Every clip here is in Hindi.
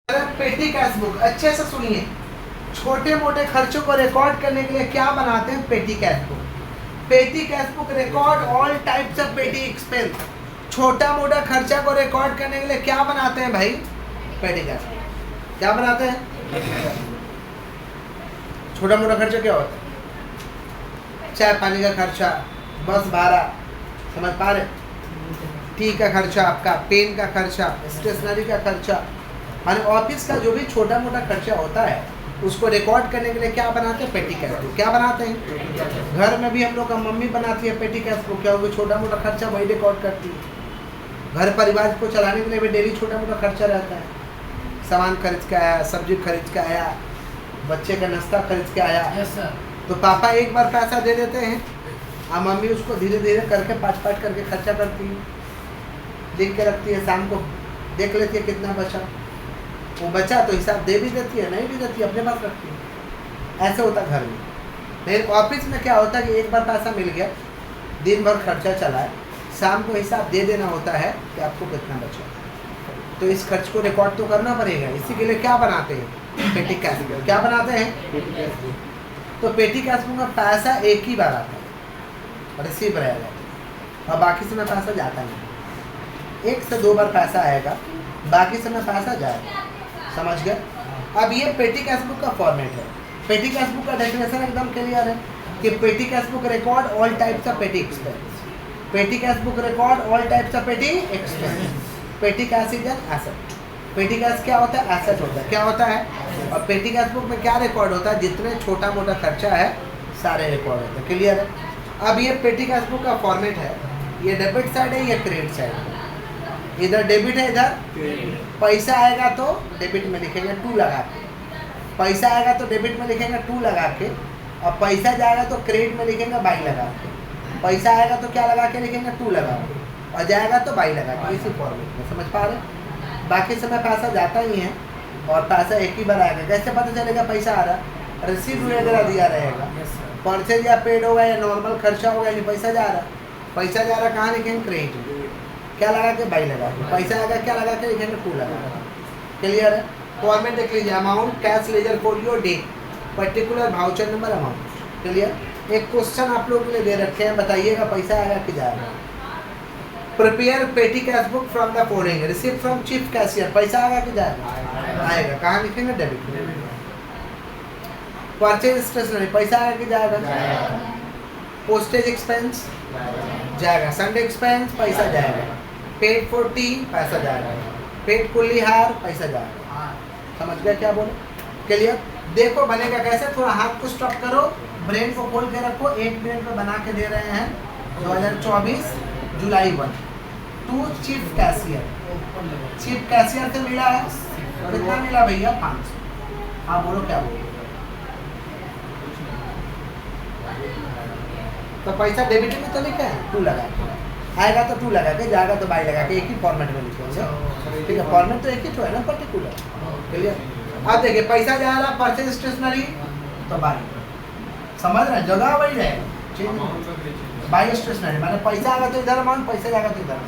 पेटी कैश बुक अच्छे से सुनिए। छोटे मोटे खर्चों को रिकॉर्ड करने के लिए क्या बनाते हैं? पेटी कैश बुक। पेटी cash book record all types of पेटी एक्सपेंस। छोटा मोटा खर्चा को रिकॉर्ड करने के लिए क्या बनाते हैं भाई? पेटी कैश बुक। क्या बनाते हैं? छोटा मोटा खर्चा क्या होता है? चाय पानी का खर्चा, बस भाड़ा, समझ पा रहे? टी का खर्चा, आपका पेन का खर्चा, स्टेशनरी का खर्चा, माने ऑफिस का जो भी छोटा मोटा खर्चा होता है उसको रिकॉर्ड करने के लिए क्या बनाते हैं? पेटी कैश बुक। क्या बनाते हैं? घर में भी हम लोग का मम्मी बनाती है पेटी कैश बुक। क्या होगा? छोटा मोटा खर्चा वही रिकॉर्ड करती है। घर परिवार को चलाने के लिए भी डेली छोटा मोटा खर्चा रहता है। सामान खरीद के आया, सब्जी खरीद के आया, बच्चे का नाश्ता खरीद के आया। Yes sir. तो पापा एक बार पैसा दे देते हैं और मम्मी उसको धीरे धीरे करके पाँच करके खर्चा करती है, लिख के रखती है, शाम को देख लेती है कितना बचा। वो बचा तो हिसाब दे भी देती है, नहीं भी देती है, अपने पास रखती है। ऐसे होता घर में। लेकिन ऑफिस में क्या होता है कि एक बार पैसा मिल गया, दिन भर खर्चा चला है, शाम को हिसाब दे देना होता है कि आपको कितना बचा। तो इस खर्च को रिकॉर्ड तो करना पड़ेगा। इसी के लिए क्या बनाते हैं? पेटी कैश बुक। क्या बनाते हैं? तो पेटी कैश बुक में पैसा एक ही बार आता है, रिसीव रहेगा, और बाकी समय पैसा जाता नहीं। एक से दो बार पैसा आएगा, बाकी समय पैसा जाएगा। समझ गए? अब ये पेटी कैश बुक का फॉर्मेट है। पेटी कैश बुक का डेफिनेशन एकदम क्लियर है कि पेटी cash book record all types of पेटी एक्सपेंस। पेटी cash book record all types of पेटी एक्सपेंस। पेटी कैश इज एन एसेट। पेटी कैश क्या होता है? एसेट होता है। क्या होता है? और पेटी कैश बुक में क्या रिकॉर्ड होता है? जितने छोटा मोटा खर्चा है सारे रिकॉर्ड होते हैं। क्लियर है? अब ये पेटी कैश बुक का फॉर्मेट है। ये डेबिट साइड है, ये क्रेडिट साइड है। इधर डेबिट है, इधर पैसा आएगा तो डेबिट में लिखेंगे 2 लगा के, पैसा आएगा तो डेबिट में लिखेंगे 2 लगा के, और पैसा जाएगा तो क्रेडिट में लिखेंगे 22 लगा के। पैसा आएगा तो क्या लगा के लिखेंगे? 2 लगा के, और जाएगा तो 22 लगा के। इसी फॉर्मेट में समझ पा रहे? बाकी समय पैसा जाता ही है और पैसा एक ही बार आएगा। कैसे पता चलेगा पैसा आ रहा? रिसीव वगैरह दिया रहेगा, परचेज या पेड होगा या नॉर्मल खर्चा होगा, यानी पैसा जा रहा। पैसा जा रहा कहाँ लिखेंगे? क्रेडिट। क्या लगा के? 22 लगा के। पैसा आएगा क्या लगा के लिखेंगे? 2 लगा के। क्लियर है? फॉर्मेट देख लीजिए। Amount, cash ledger folio, date, particular, voucher number, amount. Clear? एक क्वेश्चन आप लोगों के लिए दे रखे हैं, बताइएगा पैसा आएगा कि जाएगा। प्रिपेयर पेटी cash book from the following. Receive from chief cashier. पैसा आएगा कि जाएगा? आएगा। कहाँ लिखेंगे? डेबिट में। परचेज स्टेशनरी, पैसा आएगा कि जाएगा? पोस्टेज एक्सपेंस जाएगा। संडे एक्सपेंस, पैसा जाएगा। पेड फॉर टी, पैसा जाएगा। पेड कुल्ली हार, पैसा जाएगा। समझ गया क्या बोले? क्लियर? देखो बनेगा कैसे। थोड़ा हाथ को स्टॉप करो, ब्रेन को खोल के रखो। 1 मिनट में बना के दे रहे हैं। 2024 जुलाई 1 to chief cashier. Chief cashier से मिला है, कितना मिला भैया? 500। हाँ बोलो, क्या बोलो? तो पैसा डेबिट में तो लिखा है 2 लगा के, आएगा तो 2 लगा के, जाएगा तो 22 लगा के। एक ही फॉर्मेट में लिखेंगे। ठीक है? फॉर्मेट तो एक ही तो है ना, पर्टिकुलर। क्लियर? अब देखिए पैसा जा रहा परचेज स्टेशनरी तो 22, समझ रहे हैं? जगह वही रहेगा। 22 स्टेशनरी माने पैसा आएगा तो इधर अमाउंट, पैसा जाएगा तो इधर।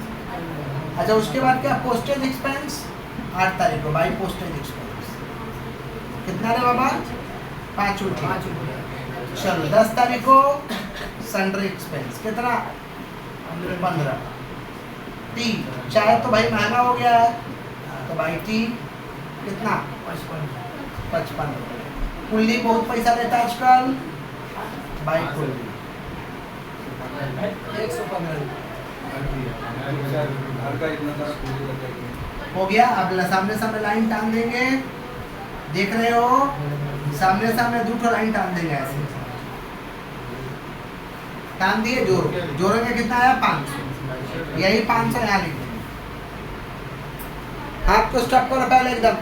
अच्छा, उसके बाद क्या? पोस्टेज एक्सपेंस 8 तारीख को बाई पोस्टेज एक्सपेंस कितना रे बाबा? 5 रुपये। चलो 10 तारीख को सन्ड्री एक्सपेंस कितना? 15। टी, चाय तो भाई महंगा हो गया है तो भाई टी कितना? 55 रुपये। कुल्ली बहुत पैसा लेता है आजकल, भाई कुल्ली 115 हो गया। अब सामने सामने लाइन टान देंगे, देख रहे हो? सामने सामने 2 लाइन टान देंगे ऐसे। टान दिए, जोड़ेंगे कितना आया? 500। यही 500 यहाँ लिख देंगे। हाथ को स्टॉप करो पहले एकदम।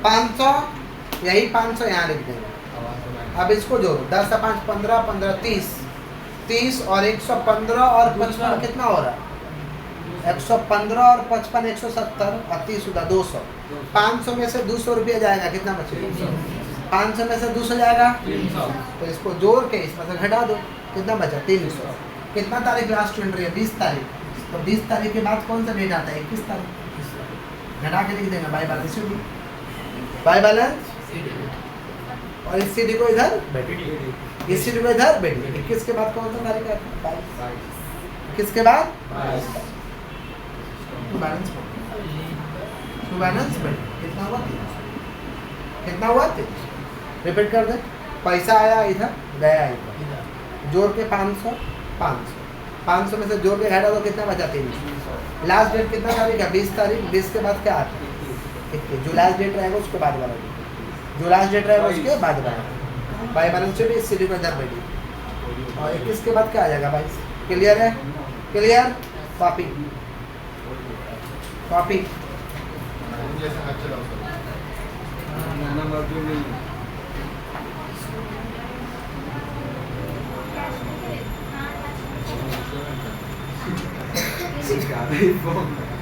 500, यही 500 यहाँ लिख देंगे। अब इसको जोड़ो। 10 से 5 15, 15 30, 30 और 115 और 55 कितना हो रहा? 115 और 55 170 और 30 होगा 200। 500 में से 200 रुपया जाएगा, कितना बचेगा? 500 में से 200 जाएगा, तो इसको जोड़ के इसमें से घटा दो, कितना बचा? 300। कितना तारीख लास्ट एंट्री है? 20 तारीख। तो 20 तारीख के बाद कौन सा डेट आता है? 21 तारीख। घटा के लिख देंगे बाई 22। बाय बैलेंस और इस CD को इधर बैठिए, इस CD को इधर बैठिए। 21 के बाद कौन सा तारीख है? 22। किसके बाद? 22। टू बैलेंस कितना हुआ? 3। कितना हुआ? 3। रिपीट कर दे। पैसा आया इधर, गया इधर, जोड़ के 500 500 में से जोड़ के घटा तो कितना बचा? 300। लास्ट डेट कितना तारीख है? 20 तारीख। 20 के बाद क्या आता है? 21। जो लास्ट डेट रहेगा उसके बाद वाला, जो लास्ट डेट रहेगा उसके बाद वाला। बाय बैलेंस से भी इस CD को इधर बैठिए और 21 के बाद क्या आ जाएगा? 22। क्लियर है? Clear? Copy copy Got it.